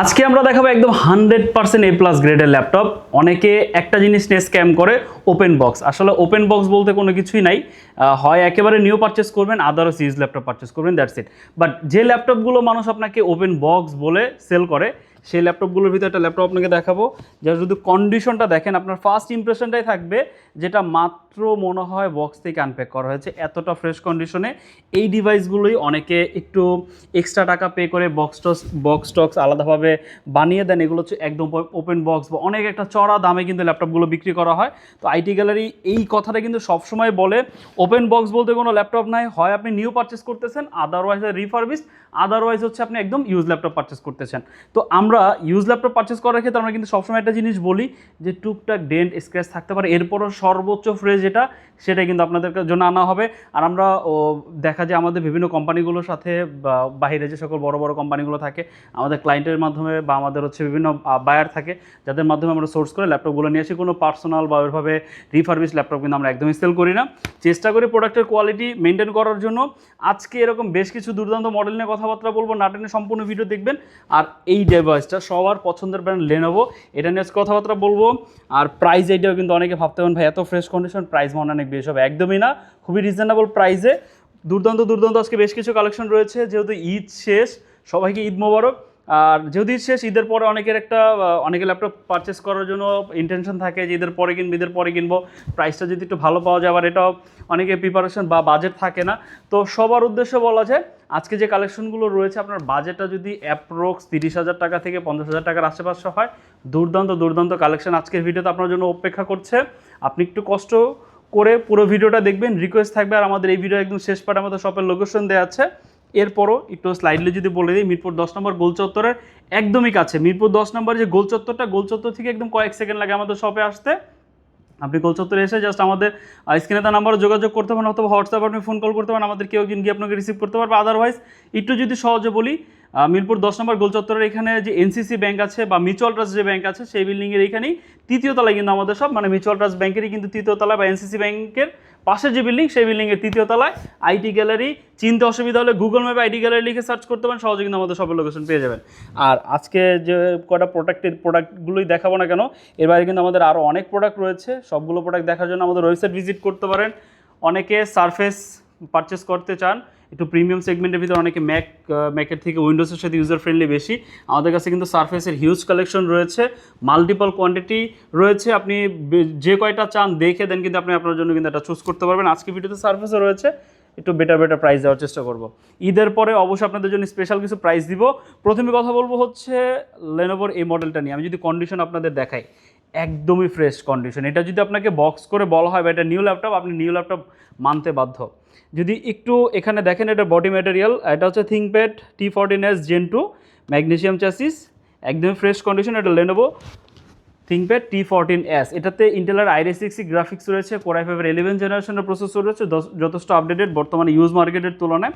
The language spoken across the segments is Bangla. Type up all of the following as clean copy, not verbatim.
আজকে আমরা দেখাবো একদম 100% এ প্লাস গ্রেডের ল্যাপটপ। অনেকে একটা জিনিস নিয়ে স্ক্যাম করে, ওপেন বক্স। আসলে ওপেন বক্স বলতে কোনো কিছুই নাই, হয় একেবারে নিউ পারচেস করবেন, আদারস ইউজ ল্যাপটপ পারচেস করবেন, দ্যাটস ইট। বাট যে ল্যাপটপগুলো মানুষ আপনাকে ওপেন বক্স বলে সেল করে, সেই ল্যাপটপগুলোর ভিতরে একটা ল্যাপটপ আপনাকে দেখাবো, যার যদি কন্ডিশনটা দেখেন আপনার ফার্স্ট ইমপ্রেশনটাই থাকবে যেটা মাত্র মনে হয় বক্স থেকে আনপ্যাক করা হয়েছে, এতটা ফ্রেশ কন্ডিশনে। এই ডিভাইসগুলোই অনেকে একটু এক্সট্রা টাকা পে করে বক্স টক্স আলাদাভাবে বানিয়ে দেন, এগুলো হচ্ছে একদম ওপেন বক্স বা অনেক একটা চড়া দামে কিন্তু ল্যাপটপগুলো বিক্রি করা হয়। তো আইটি গ্যালারি এই কথাটা কিন্তু সবসময় বলে, ওপেন বক্স বলতে কোনো ল্যাপটপ নাই, হয় আপনি নিউ পারচেস করতেছেন, আদারওয়াইজ রিফারবিশড, আদারওয়াইজ হচ্ছে আপনি একদম ইউজ ল্যাপটপ পারচেস করতেছেন। তো আমরা ইউজ ল্যাপটপ পারচেস করার ক্ষেত্রে আমরা কিন্তু সবসময় একটা জিনিস বলি যে টুকটাক ডেন্ট স্ক্র্যাচ থাকতে পারে, এরপরও সর্বোচ্চ ফ্রেশ যেটা সেটাই কিন্তু আপনাদের জন্য আনা হবে। আর আমরা দেখা যায় আমাদের বিভিন্ন কোম্পানিগুলোর সাথে বাইরে যে সকল বড় বড় কোম্পানিগুলো থাকে আমাদের ক্লায়েন্টের মাধ্যমে বা আমাদের হচ্ছে বিভিন্ন বায়ার থাকে যাদের মাধ্যমে আমরা সোর্স করে ল্যাপটপগুলো নিয়ে আসি। কোনো পার্সোনাল বা ওইভাবে রিফারবিশ ল্যাপটপ কিন্তু আমরা একদমই সেল করি না, চেষ্টা করি প্রোডাক্টের কোয়ালিটি মেনটেন করার জন্য। আজকে এরকম বেশ কিছু দুর্দান্ত মডেল নিয়ে কথাবার্তা বলবো, নাটেনে সম্পূর্ণ ভিডিও দেখবেন। আর এই ডিভাইসটা সবার পছন্দের ব্র্যান্ড লেনোভো, এটা নিয়ে কথাবার্তা বলবো। আর প্রাইস এইটাও কিন্তু অনেকে ভাবতে পারেন ভাই এত ফ্রেশ কন্ডিশন, প্রাইস মনে অনেক বেশি হবে, একদমই না, খুবই রিজনেবল প্রাইসে দুর্দান্ত দুর্দান্ত আজকে বেশ কিছু কালেকশন রয়েছে। যেহেতু ঈদ শেষ, সবাইকে ঈদ মোবারক। আর যেহেতু ঈদ শেষ, ঈদের পরে অনেকের ল্যাপটপ পারচেস করার জন্য ইন্টেনশন থাকে যে ঈদের পরে কিনবো, প্রাইসটা যদি একটু ভালো পাওয়া যায়, আবার এটাও অনেকে প্রিপারেশন বা বাজেট থাকে না। তো সবার উদ্দেশ্যে বলা যায় আজকে যে কালেকশনগুলো রয়েছে, আপনার বাজেটটা যদি অ্যাপ্রক্স 30,000 টাকা থেকে 50,000 টাকার আশেপাশে হয়, দুর্দান্ত দুর্দান্ত কালেকশন আজকের ভিডিওতে আপনার জন্য অপেক্ষা করছে। আপনি একটু কষ্ট করে পুরো ভিডিওটা দেখবেন, রিকোয়েস্ট থাকবে। আর আমাদের এই ভিডিও একদম শেষ পার্টে আমাদের শপের লোকেশন দেওয়া আছে। এরপরও একটু স্লাইডলি যদি বলে দিই, মিরপুর 10 নম্বর গোল চত্বরের একদমই কাছে। মিরপুর 10 নম্বর যে গোল চত্বরটা, গোল চত্বর থেকে একদম কয়েক সেকেন্ড লাগে আমাদের শপে আসতে। আপনি গোল চত্বরে এসে জাস্ট আমাদের স্ক্রিনে তার নাম্বারে যোগাযোগ করতে পারেন, অথবা হোয়াটসঅ্যাপ আপনি ফোন কল করতে পারেন, আমাদের কেউ একজন গিয়ে আপনাকে রিসিভ করতে পারবে। আদারওয়াইজ একটু যদি সহজে বলি, মিরপুর 10 নম্বর গোল চত্বরের এখানে যে এনসিসি ব্যাংক আছে বা মিউচুয়াল ট্রাস্ট যে ব্যাংক আছে, সেই বিল্ডিংয়ের এইখানেই তৃতীয় তলায় কিন্তু আমাদের সব, মানে মিউচুয়াল ট্রাস্ট ব্যাংকেরই কিন্তু তৃতীয় তলায় বা এনসিসি ব্যাংকের পাশের যে বিল্ডিং, সেই বিল্ডিংয়ের তৃতীয় তলায় আইটি গ্যালারি। চিনতে অসুবিধা হলে গুগল ম্যাপে আইটি গ্যালারি লিখে সার্চ করতে পারেন, সহজে কিন্তু আমাদের সবের লোকেশন পেয়ে যাবেন। আর আজকে যে কটা প্রোডাক্টগুলোই দেখাবো না কেন, এর বাইরে কিন্তু আমাদের আরও অনেক প্রোডাক্ট রয়েছে। সবগুলো প্রোডাক্ট দেখার জন্য আমাদের ওয়েবসাইট ভিজিট করতে পারেন। অনেকে সারফেস পারচেস করতে চান একটু প্রিমিয়াম সেগমেন্টের ভিতরে, অনেকে ম্যাকের থেকে উইন্ডোজের সাথে ইউজার ফ্রেন্ডলি বেশি। আমাদের কাছে কিন্তু সারফেসের হিউজ কালেকশন রয়েছে, মাল্টিপল কোয়ান্টিটি রয়েছে। আপনি যে কয়টা চান দেখে দেন কিন্তু আপনি আপনার জন্য কিন্তু এটা চুজ করতে পারবেন। আজকে ভিডিওতে সারফেসও রয়েছে, একটু বেটার প্রাইস দেওয়ার চেষ্টা করব। ঈদের পরে অবশ্যই আপনাদের জন্য স্পেশাল কিছু প্রাইস দিব। প্রথমে কথা বলবো হচ্ছে লেনোভোর এই মডেলটা নিয়ে। আমি যদি কন্ডিশন আপনাদের দেখাই, একদমই ফ্রেশ কন্ডিশন। এটা যদি আপনাকে বক্স করে বলা হয় বা এটা নিউ ল্যাপটপ, আপনি নিউ ল্যাপটপ মানতে বাধ্য। যদি একটু এখানে দেখেন, এটা বডি ম্যাটেরিয়াল, এটা হচ্ছে ThinkPad T14S Gen 2 magnesium chassis, একদমই ফ্রেশ কন্ডিশন। এটা লেনোভো থিংকপ্যাড T14S, এটাতে ইন্টেলের i6 গ্রাফিক্স রয়েছে, কোর i5 11 জেনারেশনের প্রসেসর রয়েছে, যথেষ্ট আপডেটেড বর্তমানে ইউজ মার্কেটের তুলনায়।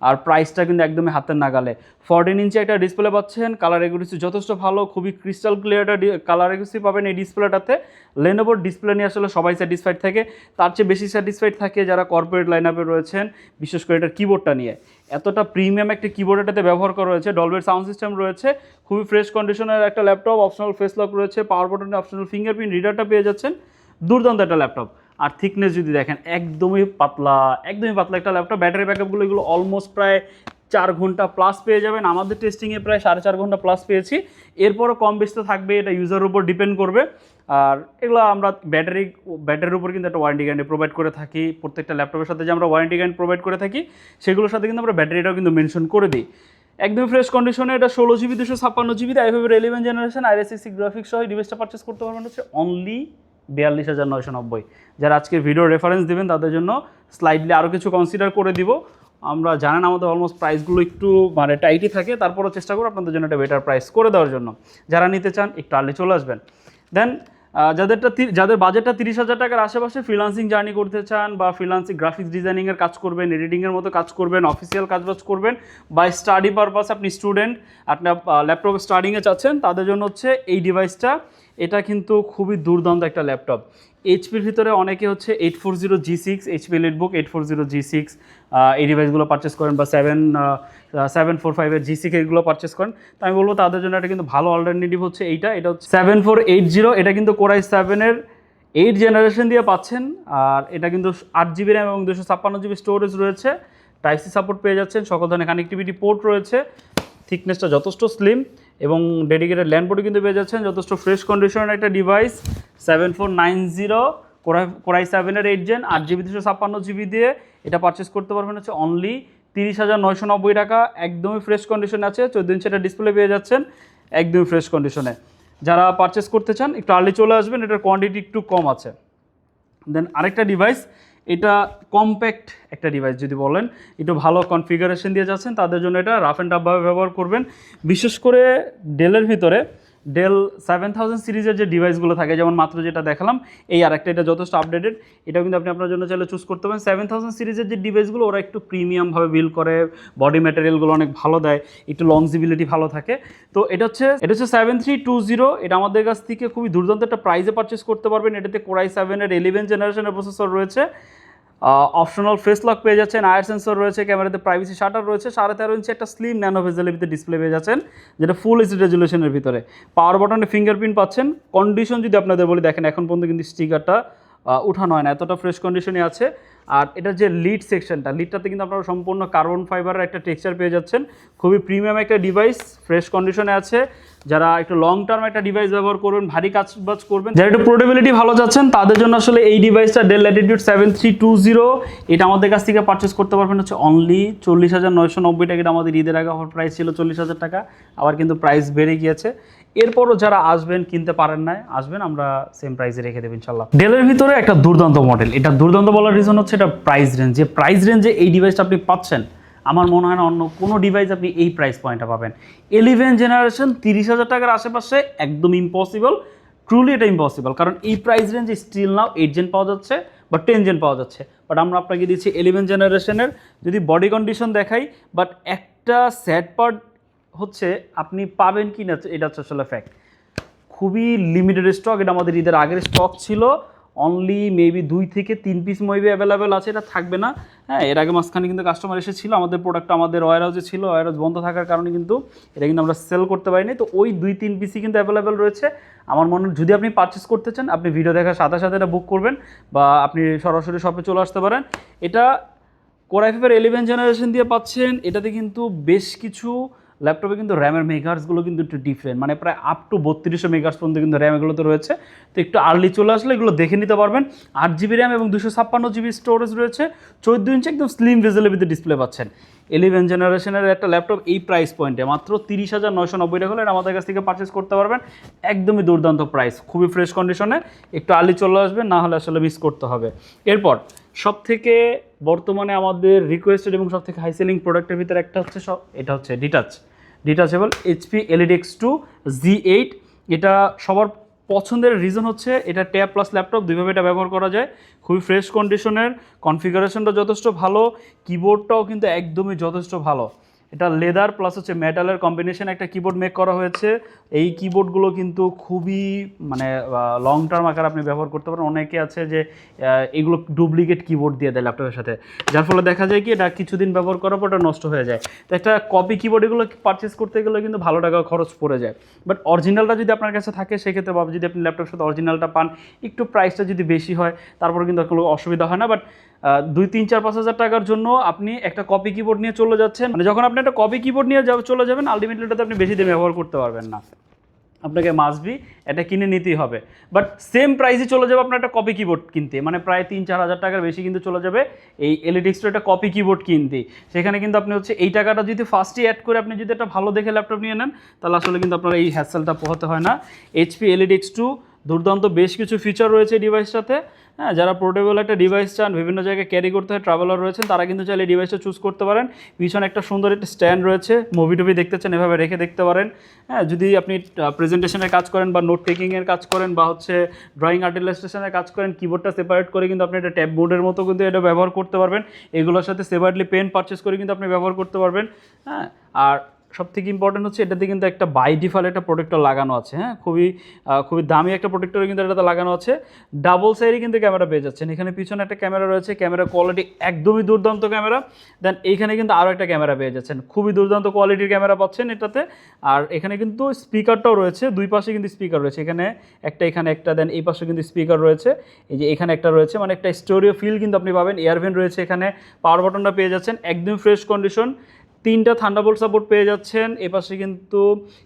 আর প্রাইসটা কিন্তু একদমই হাতের নাগালে। 14 ইঞ্চি একটা ডিসপ্লে পাচ্ছেন, কালার একুরেসি যথেষ্ট ভালো, খুবই ক্রিস্টাল ক্লিয়ার একটা কালার একুরেসি পাবেন এই ডিসপ্লেটাতে। লেনোভোর ডিসপ্লে নিয়ে আসলে সবাই স্যাটিসফাইড থাকে, তার চেয়ে বেশি স্যাটিসফাইড থাকে যারা কর্পোরেট লাইন আপে রয়েছেন, বিশেষ করে এটার কিবোর্ডটা নিয়ে। এতটা প্রিমিয়াম একটা কিবোর্ড এটাতে ব্যবহার করা হয়েছে, ডলবের সাউন্ড সিস্টেম রয়েছে, খুবই ফ্রেশ কন্ডিশনের একটা ল্যাপটপ। অপশনাল ফেস লক রয়েছে, পাওয়ার বাটনে অপশনাল ফিঙ্গারপ্রিন্ট রিডারটা পেয়ে যাচ্ছেন, দুর্দান্ত একটা ল্যাপটপ। আর থিকনেস যদি দেখেন, একদমই পাতলা একটা ল্যাপটপ। ব্যাটারি ব্যাকআপগুলো এগুলো অলমোস্ট প্রায় 4 ঘন্টা প্লাস পেয়ে যাবেন। আমাদের টেস্টিংয়ে প্রায় 4.5 ঘন্টা প্লাস পেয়েছি, এরপরও কম বেশি তো থাকবে, এটা ইউজারের উপর ডিপেন্ড করবে। আর এগুলো আমরা ব্যাটারির উপর কিন্তু একটা ওয়ারেন্টি গ্যারান্টি প্রোভাইড করে থাকি। প্রত্যেকটা ল্যাপটপের সাথে যে আমরা ওয়ারেন্টি গ্যারান্টি প্রোভাইড করে থাকি, সেগুলোর সাথে কিন্তু আমরা ব্যাটারিটাও কিন্তু মেনশন করে দিই। একদম ফ্রেশ কন্ডিশনে এটা 16GB 256GB i5 11 generation i6 graphics সহ এই ডিভাইসটা পারচেস করতে পারবেন হচ্ছে অনলি 42,990। যারা আজকের ভিডিও রেফারেন্স দেবেন তাদের জন্য স্লাইডলি আরও কিছু কনসিডার করে দিব। আমরা জানেন আমাদের অলমোস্ট প্রাইসগুলো একটু মানে টাইটই থাকে, তারপরও চেষ্টা করব আপনাদের জন্য একটা বেটার প্রাইস করে দেওয়ার জন্য। যারা নিতে চান একটু আর্লি চলে আসবেন। দেন যাদের বাজেটটা 30,000 টাকার আশেপাশে, ফ্রিল্যান্সিং জার্নি করতে চান বা ফ্রিল্যান্সিং গ্রাফিক্স ডিজাইনিংয়ের কাজ করবেন, এডিটিংয়ের মতো কাজ করবেন, অফিসিয়াল কাজবাজ করবেন, বা স্টাডি পারপাস আপনি স্টুডেন্ট, আপনার ল্যাপটপ স্টাডিংয়ে চাচ্ছেন, তাদের জন্য হচ্ছে এই ডিভাইসটা। এটা কিন্তু খুবই দুর্দান্ত একটা ল্যাপটপ। এইচপির ভিতরে অনেকে হচ্ছে 840G6 এইচপি এলিটবুক 840G6 এই ডিভাইসগুলো পারচেস করেন, বা 745 এগুলো পারচেস করেন। তো আমি বলবো তাদের জন্য এটা কিন্তু ভালো অল্টারনেটিভ হচ্ছে এইটা। এটা হচ্ছে 7480, এটা কিন্তু Core i7-এর 8 জেনারেশন দিয়ে পাচ্ছেন। আর এটা কিন্তু 8GB র্যাম এবং 256GB স্টোরেজ রয়েছে। টাইপ সি সাপোর্ট পেয়ে যাচ্ছেন, সকল ধরনের কানেক্টিভিটি পোর্ট রয়েছে, থিকনেসটা যথেষ্ট স্লিম এবং ডেডিকেটেড ল্যান্ড পোর্টও কিন্তু পেয়ে যাচ্ছেন। যথেষ্ট ফ্রেশ কন্ডিশনের একটা device. 7490 Core i7-এর 8 gen 8GB 256GB দিয়ে এটা পারচেস করতে পারবেন হচ্ছে অনলি 30,990 টাকা। একদমই ফ্রেশ কন্ডিশনে আছে, 14 ইঞ্চি একটা ডিসপ্লে পেয়ে যাচ্ছেন একদমই ফ্রেশ কন্ডিশনে। যারা পারচেস করতে চান একটু আর্লি চলে আসবেন, এটার কোয়ান্টিটি একটু কম আছে। দেন আরেকটা ডিভাইস, এটা কম্প্যাক্ট একটা ডিভাইস যদি বলেন, একটু ভালো কনফিগারেশন দিয়ে যাচ্ছেন তাদের জন্য এটা রাফ অ্যান্ড টাফভাবে ব্যবহার করবেন। বিশেষ করে ডেলের ভিতরে ডেল 7000 সিরিজের যে ডিভাইসগুলো থাকে, যেমন মাত্র যেটা দেখালাম এই আরেকটা, এটা যথেষ্ট আপডেটেড, এটাও কিন্তু আপনি আপনার জন্য চাইলে চুজ করতে পারেন। 7000 সিরিজের যে ডিভাইসগুলো ওরা একটু প্রিমিয়ামভাবে বিল্ড করে, বডি ম্যাটেরিয়ালগুলো অনেক ভালো দেয়, একটু লংজিবিলিটি ভালো থাকে। তো এটা হচ্ছে 7320, এটা আমাদের কাছ থেকে খুবই দুর্দান্ত একটা প্রাইসে পারচেস করতে পারবেন। এটাতে Core i7-এর 11 জেনারেশনের প্রসেসর রয়েছে, অপশনাল ফেস লক পেয়ে যাচ্ছেন, আয়ার সেন্সর রয়েছে, ক্যামেরাতে প্রাইভেসি শাটার রয়েছে, 13.5 ইঞ্চি একটা স্লিম ন্যানো ভেজেলের ভিতরে ডিসপ্লে পেয়ে যাচ্ছেন, যেটা ফুল এইচডি রেজুলেশনের ভিতরে। পাওয়ার বাটনে ফিঙ্গারপ্রিন্ট পাচ্ছেন। কন্ডিশন যদি আপনাদের বলি, দেখেন এখন পর্যন্ত কিন্তু স্টিকারটা উঠানো হয় না, এতটা ফ্রেশ কন্ডিশনে আছে। আর এটার যে লিড সেকশনটা, লিডটাতে কিন্তু আপনারা সম্পূর্ণ কার্বন ফাইবারের একটা টেক্সচার পেয়ে যাচ্ছেন। খুবই প্রিমিয়াম একটা ডিভাইস, ফ্রেশ কন্ডিশনে আছে। যারা একটু লং টার্ম একটা ডিভাইস ব্যবহার করবেন, ভারী কাজবাজ করবেন, যারা একটু পোর্টেবিলিটি ভালো চাচ্ছেন তাদের জন্য আসলে এই ডিভাইসটা ডেল ল্যাটিটিউড 7320, এটা আমাদের কাছ থেকে পারচেস করতে পারবেন হচ্ছে অনলি 40,990 টাকা। এটা আমাদের ঈদের আগে অফার প্রাইস ছিল 40,000 টাকা, আবার কিন্তু প্রাইস বেড়ে গিয়েছে। এরপরও যারা আসবেন, কিনতে পারেন না, আসবেন, আমরা সেম প্রাইসে রেখে দেবো ইনশাল্লাহ। ডেলের ভিতরে একটা দুর্দান্ত মডেল, এটা দুর্দান্ত বলার রিজন হচ্ছে এটা প্রাইস রেঞ্জ। যে প্রাইস রেঞ্জে এই ডিভাইসটা আপনি পাচ্ছেন, আমার মনে হয় না অন্য কোনো ডিভাইস আপনি এই প্রাইস পয়েন্টটা পাবেন। 11 জেনারেশন 30,000 টাকার আশেপাশে একদম ইম্পসিবল, ট্রুলি এটা ইম্পসিবল। কারণ এই প্রাইস রেঞ্জে স্টিল নাও 8 জেন পাওয়া যাচ্ছে বা 10 জেন পাওয়া যাচ্ছে, বাট আমরা আপনাকে দিচ্ছি 11 জেনারেশনের। যদি বডি কন্ডিশন দেখাই, বাট একটা স্যাড পার্ট হচ্ছে আপনি পাবেন কি না এটা হচ্ছে আসলে ফ্যাক্ট, খুবই লিমিটেড স্টক। এটা আমাদের ঈদের আগের স্টক ছিল, অনলি মেবি 2 থেকে 3 পিস মেবি অ্যাভেলেবেল আছে, এটা থাকবে না। হ্যাঁ, এর আগে মাঝখানে কিন্তু কাস্টমার এসেছিলো, আমাদের প্রোডাক্টটা আমাদের ওয়্যার হাউসে ছিল, ওয়্যার হাউস বন্ধ থাকার কারণে কিন্তু এটা কিন্তু আমরা সেল করতে পারিনি। তো ওই 2-3 পিসই কিন্তু অ্যাভেলেবেল রয়েছে। আমার মনে হয় যদি আপনি পারচেস করতে চান, আপনি ভিডিও দেখার সাথে সাথে এটা বুক করবেন, বা আপনি সরাসরি শপে চলে আসতে পারেন। এটা Core i5-এর 11 জেনারেশন দিয়ে পাচ্ছেন। এটাতে কিন্তু বেশ কিছু ল্যাপটপে কিন্তু র্যামের মেগার্সগুলো কিন্তু একটু ডিফারেন্ট, মানে প্রায় আপ টু 3200 মেগার্স পর্যন্ত কিন্তু র্যাম এগুলোতে রয়েছে। তো একটু আর্লি চলে আসলে এগুলো দেখে নিতে পারবেন। 8GB র্যাম এবং 256GB স্টোরেজ রয়েছে, 14 ইঞ্চি একদম স্লিম ভেজেলের ভিতরে ডিসপ্লে পাচ্ছেন। 11 জেনারেশনের একটা ল্যাপটপ এই প্রাইস পয়েন্টে মাত্র 30,990 টাকা হলে এটা আমাদের কাছ থেকে পারচেস করতে পারবেন। একদমই দুর্দান্ত প্রাইস, খুবই ফ্রেশ কন্ডিশনে, একটু আর্লি চলে আসবেন, না হলে আসলে মিস করতে হবে। এরপর সবথেকে বর্তমানে আমাদের রিকোয়েস্টেড এবং সবথেকে হাই সেলিং প্রোডাক্টের ভিতরে একটা হচ্ছে এটা হচ্ছে ডিটাচেবল HP EliteX2 Z8। এটা সবার পছন্দের রিজন হচ্ছে এটা ট্যাব প্লাস ল্যাপটপ দুইভাবে এটা ব্যবহার করা যায়। খুবই ফ্রেশ কন্ডিশনের, কনফিগারেশনটা যথেষ্ট ভালো, কিবোর্ডটাও কিন্তু একদমই যথেষ্ট ভালো। এটা লেদার প্লাস হচ্ছে মেটালের কম্বিনেশন একটা কিবোর্ড মেক করা হয়েছে। এই কিবোর্ডগুলো কিন্তু খুবই মানে লং টার্ম আকার আপনি ব্যবহার করতে পারেন। অনেকে আছে যে এগুলো ডুপ্লিকেট কিবোর্ড দিয়ে দেয় ল্যাপটপের সাথে, যার ফলে দেখা যায় কি এটা কিছুদিন ব্যবহার করার পর ওটা নষ্ট হয়ে যায়। তো একটা কপি কিবোর্ড এগুলো পারচেস করতে গেলে কিন্তু ভালো টাকা খরচ পড়ে যায়। বাট অরিজিনালটা যদি আপনার কাছে থাকে সেক্ষেত্রে বা যদি আপনি ল্যাপটপের সাথে অরিজিনালটা পান, একটু প্রাইসটা যদি বেশি হয় তারপরে কিন্তু কোনো অসুবিধা হয় না। বাট 2-3-4-5 হাজার টাকার জন্য আপনি একটা কপি কিবোর্ড নিয়ে চলে যাচ্ছেন, মানে যখন আপনি একটা কপি কিবোর্ড নিয়ে চলে যাবেন আলটিমেটলি এটাতে আপনি বেশি দিন ব্যবহার করতে পারবেন না, আপনাকে মাস্টবি এটা কিনে নিতেই হবে। বাট সেম প্রাইসে চলে যাবে আপনার একটা কপি কিবোর্ড কিনতে, মানে প্রায় 3-4 হাজার টাকার বেশি কিন্তু চলে যাবে এই EliteX2 একটা কপি কিবোর্ড কিনতে। সেখানে কিন্তু আপনি হচ্ছে এই টাকাটা যদি ফার্স্টে অ্যাড করে আপনি যদি একটা ভালো দেখে ল্যাপটপ নিয়ে নেন, তাহলে আসলে কিন্তু আপনার এই হ্যাসেলটা পোহাতে হয় না। HP EliteX2 দুর্দান্ত বেশ কিছু ফিচার রয়েছে এই ডিভাইসটাতে। হ্যাঁ, যারা পোর্টেবল একটা ডিভাইস চান, বিভিন্ন জায়গায় ক্যারি করতে হয়, ট্রাভেলার রয়েছেন, তারা কিন্তু চাইলে এই ডিভাইসটা চুজ করতে পারেন। পিছনে একটা সুন্দর একটা স্ট্যান্ড রয়েছে, মুভি টুভি দেখতে চান এভাবে রেখে দেখতে পারেন। হ্যাঁ, যদি আপনি প্রেজেন্টেশনের কাজ করেন বা নোট টেকিংয়ের কাজ করেন বা হচ্ছে ড্রয়িং আর্ট ইলাস্ট্রেশনের কাজ করেন, কিবোর্ডটা সেপারেট করে কিন্তু আপনি এটা ট্যাব বোর্ডের মতো কিন্তু এটা ব্যবহার করতে পারবেন। এগুলোর সাথে সেপারেটলি পেন পারচেস করে কিন্তু আপনি ব্যবহার করতে পারবেন। হ্যাঁ, আর সবথেকে ইম্পর্টেন্ট হচ্ছে এটাতে কিন্তু একটা বাই ডিফল্ট একটা প্রোটেক্টর লাগানো আছে, হ্যাঁ, খুবই দামি একটা প্রোটেক্টর কিন্তু এটাতে লাগানো আছে। ডাবল সাইডে কিন্তু ক্যামেরা পেয়ে যাচ্ছেন, এখানে পিছনে একটা ক্যামেরা রয়েছে, ক্যামেরা কোয়ালিটি একদমই দুর্দান্ত ক্যামেরা। দেন এইখানে কিন্তু আরও একটা ক্যামেরা পেয়ে যাচ্ছেন, খুবই দুর্দান্ত কোয়ালিটির ক্যামেরা পাচ্ছেন এটাতে। আর এখানে কিন্তু স্পিকারটাও রয়েছে, দুই পাশে কিন্তু স্পিকার রয়েছে, এখানে একটা, দেন এই পাশে কিন্তু স্পিকার রয়েছে, এই যে এখানে একটা রয়েছে, মানে একটা স্টোরিও ফিল কিন্তু আপনি পাবেন। এয়ারভেন্ট রয়েছে এখানে, পাওয়ার বাটনটা পেয়ে যাচ্ছেন একদম ফ্রেশ কন্ডিশন, 3টা থান্ডারবোল্ট সাপোর্ট পেয়ে যাচ্ছেন। এপাশে কিন্তু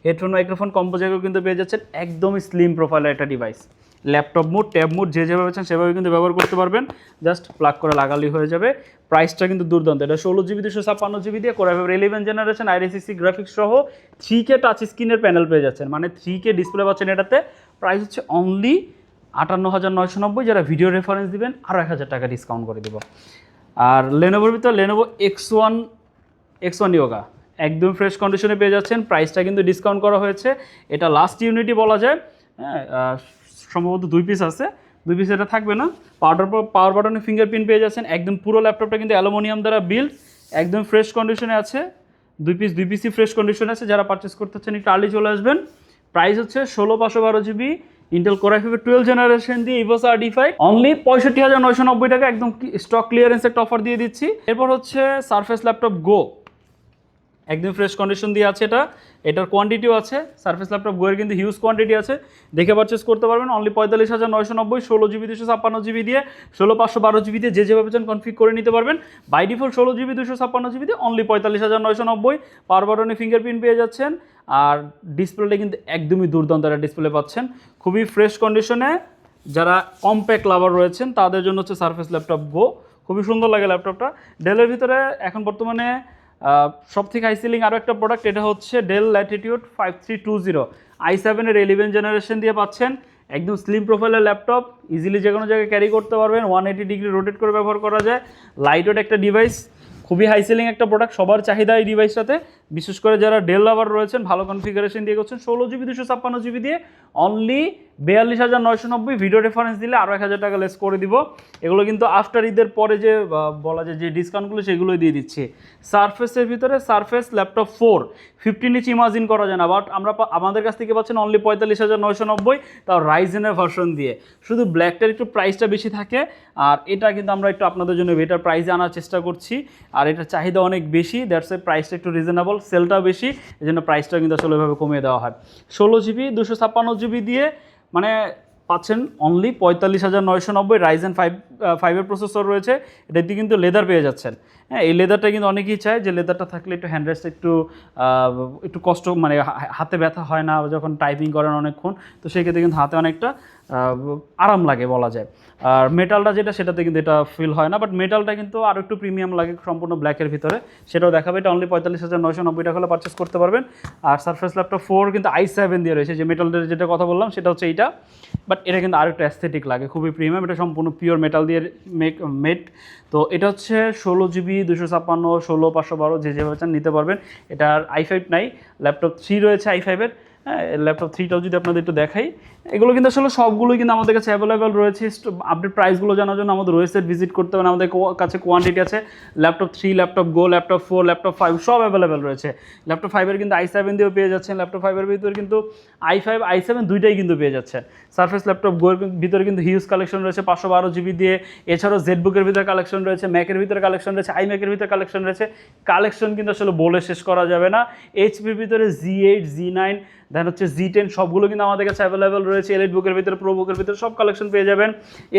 হেডফোন মাইক্রোফোন কম্বো জ্যাকও কিন্তু পেয়ে যাচ্ছেন, একদমই স্লিম প্রোফাইলের একটা device. Laptop mode, tab mode যেভাবে চান সেভাবে কিন্তু ব্যবহার করতে পারবেন, জাস্ট প্লাগ করে লাগালেই হয়ে যাবে। প্রাইসটা কিন্তু দুর্দান্ত, এটা 16GB 256GB দিয়ে Core i5 11 generation IRISC graphics সহ 3K টাচ স্ক্রিনের প্যানেল পেয়ে যাচ্ছেন, মানে 3K ডিসপ্লে পাচ্ছেন এটাতে। প্রাইস হচ্ছে অনলি 58,990, যারা ভিডিও রেফারেন্স দিবেন আরও 1000 টাকা ডিসকাউন্ট করে দেবো। আর লেনোভোর ভিতরে লেনোভো X1 Yoga একদম ফ্রেশ কন্ডিশনে পেয়ে যাচ্ছেন, প্রাইসটা কিন্তু ডিসকাউন্ট করা হয়েছে। এটা লাস্ট ইউনিটি বলা যায়, হ্যাঁ, সম্ভবত 2 পিস আছে, 2 পিস এটা থাকবে না। পাওয়ার বাটনে ফিঙ্গারপ্রিন্ট পেয়ে যাচ্ছেন, একদম পুরো ল্যাপটপটা কিন্তু অ্যালুমিনিয়াম দ্বারা বিল্ড, একদম ফ্রেশ কন্ডিশনে আছে, 2 পিসই ফ্রেশ কন্ডিশনে আছে। যারা পারচেস করতে হচ্ছেন একটু আর্লি চলে আসবেন। প্রাইস হচ্ছে 16,512GB Intel Core i5 12 generation দিয়ে ইভোসা RD5 অনলি 65,990 টাকা, একদম স্টক ক্লিয়ারেন্স একটা অফার দিয়ে দিচ্ছি। এরপর হচ্ছে সারফেস ল্যাপটপ গো, একদম ফ্রেশ কন্ডিশন দিয়ে আছে এটার কোয়ান্টিটিও আছে। সারফেস ল্যাপটপ গোয়ের কিন্তু হিউজ কোয়ান্টিটি আছে, দেখে পারচেস করতে পারবেন অনলি 45,990, 16GB 256GB দিয়ে, 16,512GB দিয়ে, যেভাবে চান কনফিগ করে নিতে পারবেন। বাই ডিফল্ট 16GB 256GB দিয়ে অনলি 45,990। পাওয়ার বাটনে ফিঙ্গারপ্রিন্ট পেয়ে যাচ্ছেন, আর ডিসপ্লেটা কিন্তু একদমই দুর্দান্ত একটা ডিসপ্লে পাচ্ছেন, খুবই ফ্রেশ কন্ডিশনে। যারা কম্প্যাক্ট লাভার রয়েছেন তাদের জন্য হচ্ছে সারফেস ল্যাপটপ গো, খুবই সুন্দর লাগে ল্যাপটপটা। ডেলের ভিতরে এখন বর্তমানে সব থেকে হাই সেলিং আরও একটা প্রোডাক্ট, এটা হচ্ছে ডেল ল্যাটিটিউড 5320 i7 11 জেনারেশন দিয়ে পাচ্ছেন, একদম স্লিম প্রোফাইলের ল্যাপটপ, ইজিলি যে কোনো জায়গায় ক্যারি করতে পারবেন, 180 ডিগ্রি রোটেট করে ব্যবহার করা যায়, লাইট ওয়েট একটা ডিভাইস, খুবই হাই সেলিং একটা প্রোডাক্ট, সবার চাহিদা এই ডিভাইসটাতে। বিশেষ করে যারা ডেল লাভার রয়েছেন, ভালো কনফিগারেশন দিয়ে করছেন, 16GB 256GB দিয়ে অনলি 42,990, ভিডিও রেফারেন্স দিলে আরও 1000 টাকা লেস করে দিব। এগুলো কিন্তু আফটার ঈদের পরে যে বলা যায় যে ডিসকাউন্টগুলো সেগুলোই দিয়ে দিচ্ছি। সারফেসের ভিতরে সারফেস ল্যাপটপ 4 15 ইঞ্চ ইমাজিন করা যায় না, বাট আমাদের কাছ থেকে পাচ্ছেন অনলি 45,990, তাও রাইজেনের ভার্সন দিয়ে। শুধু ব্ল্যাকটার একটু প্রাইসটা বেশি থাকে, আর এটা কিন্তু আমরা একটু আপনাদের জন্য বেটার প্রাইসে আনার চেষ্টা করছি, আর এটার চাহিদা অনেক বেশি, দ্যাটস এ প্রাইসটা একটু রিজনেবল, সেলটাও বেশি, এই জন্য প্রাইসটা কিন্তু আসলে এভাবে কমিয়ে দেওয়া হয়। 16GB 256GB দিয়ে মানে পাচ্ছেন অনলি 45,990, রাইজেন 5 প্রসেসর রয়েছে, এটাতে কিন্তু লেদার পেয়ে যাচ্ছেন। হ্যাঁ, এই লেদারটা কিন্তু অনেকেই চায় যে লেদারটা থাকলে একটু হ্যান্ডরেস্ট একটু কষ্ট, মানে হাতে ব্যথা হয় না যখন টাইপিং করেন অনেকক্ষণ, তো সেই ক্ষেত্রে কিন্তু হাতে অনেকটা আরাম লাগে বলা যায়। আর মেটালটা সেটাতে কিন্তু এটা ফিল হয় না, বাট মেটালটা কিন্তু আরও একটু প্রিমিয়াম লাগে সম্পূর্ণ ব্ল্যাকের ভিতরে, সেটাও দেখাবে। এটা অনলি 45,990 টাকা হলে পারচেস করতে পারবেন। আর সারফেস ল্যাপটপ 4 কিন্তু i7 দিয়ে রয়েছে, যে মেটালটার যেটা কথা বললাম সেটা হচ্ছে এইটা, বাট এটা কিন্তু আরও একটু অ্যাস্থেটিক লাগে, খুবই প্রিমিয়াম, এটা সম্পূর্ণ পিওর মেটাল দিয়ে মেড। তো এটা হচ্ছে 16GB 256, 16,512, যেভাবে চান নিতে পারবেন। এটার i5 নাই, ল্যাপটপ 3 রয়েছে i5-এর। হ্যাঁ, ল্যাপটপ 3টাও যদি আপনাদের একটু দেখাই, এগুলো কিন্তু আসলে সবগুলোই কিন্তু আমাদের কাছে অ্যাভেলেবেল রয়েছে। আপডেট প্রাইসগুলো জানার জন্য আমাদের ওয়েবসাইট ভিজিট করতে হবে, আমাদের কাছে কোয়ান্টিটি আছে, ল্যাপটপ 3, ল্যাপটপ গো, ল্যাপটপ 4, ল্যাপটপ 5 সব অ্যাভেলেবেল রয়েছে। ল্যাপটপ 5-এর কিন্তু i7 দিয়েও পেয়ে যাচ্ছেন, ল্যাপটপ 5-এর ভিতরে কিন্তু i5 i7 দুইটাই কিন্তু পেয়ে যাচ্ছে। সারফেস ল্যাপটপ গোর ভিতরে কিন্তু হিউজ কালেকশন রয়েছে 512GB দিয়ে, এছাড়াও জেটবুকের ভিতরে কালেকশন রয়েছে, ম্যাকের ভিতরে কালেকশন রয়েছে, iMac-এর ভিতরে কালেকশন রয়েছে। কালেকশন কিন্তু আসলে বলে শেষ করা যাবে না। HP-র ভিতরে Z8, Z9, দেন হচ্ছে Z10 সবগুলো কিন্তু আমাদের কাছে অ্যাভেলেবেল রয়েছে। এলিট বুকের ভিতরে, প্রো বুকের ভিতরে সব কালেকশন পেয়ে যাবেন।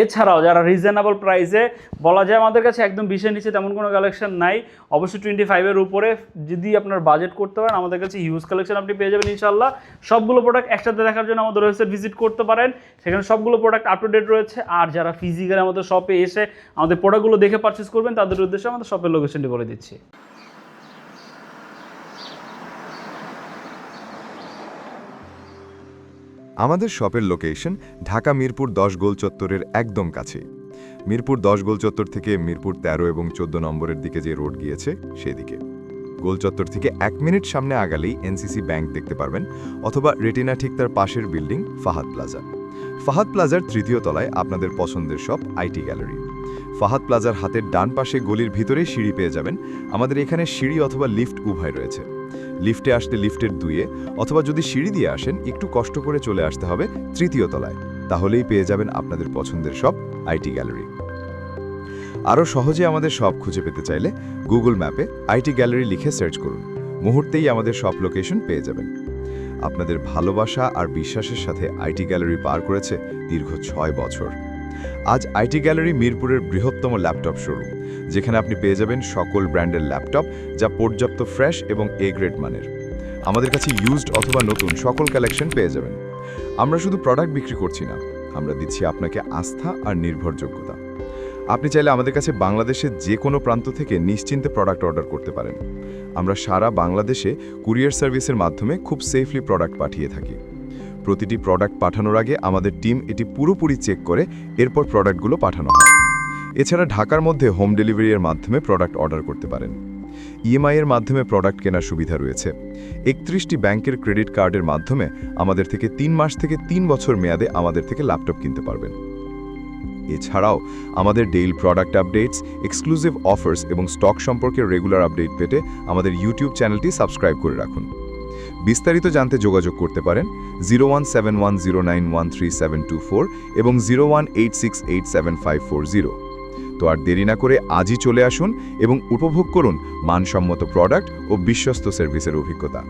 এছাড়াও যারা রিজনেবল প্রাইসে, বলা যায় আমাদের কাছে একদম 20-এর নিচে তেমন কোনো কালেকশন নাই, অবশ্যই 25-এর উপরে যদি আপনার বাজেট করতে পারেন আমাদের কাছে হিউজ কালেকশন আপনি পেয়ে যাবেন ইনশাল্লাহ। সবগুলো প্রোডাক্ট একসাথে দেখার জন্য আমাদের ওয়েবসাইট ভিজিট করতে পারেন, সেখানে সবগুলো প্রোডাক্ট আপ টু ডেট রয়েছে। আর যারা ফিজিক্যালি আমাদের শপে এসে আমাদের প্রোডাক্টগুলো দেখে পারচেস করবেন তাদের উদ্দেশ্যে আমাদের শপের লোকেশনটি বলে দিচ্ছি। আমাদের শপের লোকেশন ঢাকা মিরপুর 10 গোল চত্বরের একদম কাছে। মিরপুর 10 গোল চত্বর থেকে মিরপুর 13 এবং 14 নম্বরের দিকে যে রোড গিয়েছে সেদিকে। গোল চত্বর থেকে 1 মিনিট সামনে আগালেই এনসিসি ব্যাংক দেখতে পারবেন, অথবা রেটিনা ঠিক তার পাশের বিল্ডিং ফাহাদ প্লাজা। ফাহাদ প্লাজার 3য় তলায় আপনাদের পছন্দের শপ আইটি গ্যালারি। ফাহাদ প্লাজার হাতের ডান পাশে গলির ভিতরে সিঁড়ি পেয়ে যাবেন, আমাদের এখানে সিঁড়ি অথবা লিফট উভয় রয়েছে। লিফটে আসতে লিফটের 2-এ, অথবা যদি সিঁড়ি দিয়ে আসেন একটু কষ্ট করে চলে আসতে হবে 3য় তলায়। তাহলেই পেয়ে যাবেন আপনাদের পছন্দের শপ আইটি গ্যালারি। আরও সহজে আমাদের শপ খুঁজে পেতে চাইলে গুগল ম্যাপে আইটি গ্যালারি লিখে সার্চ করুন, মুহূর্তেই আমাদের শপ লোকেশন পেয়ে যাবেন। আপনাদের ভালোবাসা আর বিশ্বাসের সাথে আইটি গ্যালারি পার করেছে দীর্ঘ 6 বছর। আজ আইটি গ্যালারি মিরপুরের বৃহত্তম ল্যাপটপ শোরুম, যেখানে আপনি পেয়ে যাবেন সকল ব্র্যান্ডের ল্যাপটপ যা পর্যাপ্ত ফ্রেশ এবং এ গ্রেড মানের। আমাদের কাছে ইউজড অথবা নতুন সকল কালেকশন পেয়ে যাবেন। আমরা শুধু প্রোডাক্ট বিক্রি করছি না, আমরা দিচ্ছি আপনাকে আস্থা আর নির্ভরযোগ্যতা। আপনি চাইলে আমাদের কাছে বাংলাদেশের যে কোনো প্রান্ত থেকে নিশ্চিন্তে প্রোডাক্ট অর্ডার করতে পারেন। আমরা সারা বাংলাদেশে কুরিয়ার সার্ভিসের মাধ্যমে খুব সেফলি প্রোডাক্ট পাঠিয়ে থাকি। প্রতিটি প্রোডাক্ট পাঠানোর আগে আমাদের টিম এটি পুরোপুরি চেক করে এরপর প্রোডাক্টগুলো পাঠানো হয়। এছাড়া ঢাকার মধ্যে হোম ডেলিভারির মাধ্যমে প্রোডাক্ট অর্ডার করতে পারেন। ইএমআই এর মাধ্যমে প্রোডাক্ট কেনার সুবিধা রয়েছে। 31টি ব্যাংকের ক্রেডিট কার্ডের মাধ্যমে আমাদের থেকে 3 মাস থেকে 3 বছর মেয়াদে আমাদের থেকে ল্যাপটপ কিনতে পারবেন। এছাড়াও আমাদের daily product updates, exclusive offers এবং স্টক সম্পর্কে রেগুলার আপডেট পেতে আমাদের ইউটিউব চ্যানেলটি সাবস্ক্রাইব করে রাখুন। বিস্তারিত জানতে যোগাযোগ করতে পারেন 0171091374 এবং 0186875540। তো আর দেরি না করে আজই চলে আসুন এবং উপভোগ করুন মানসম্মত প্রোডাক্ট ও বিশ্বস্ত সার্ভিসের অভিজ্ঞতা।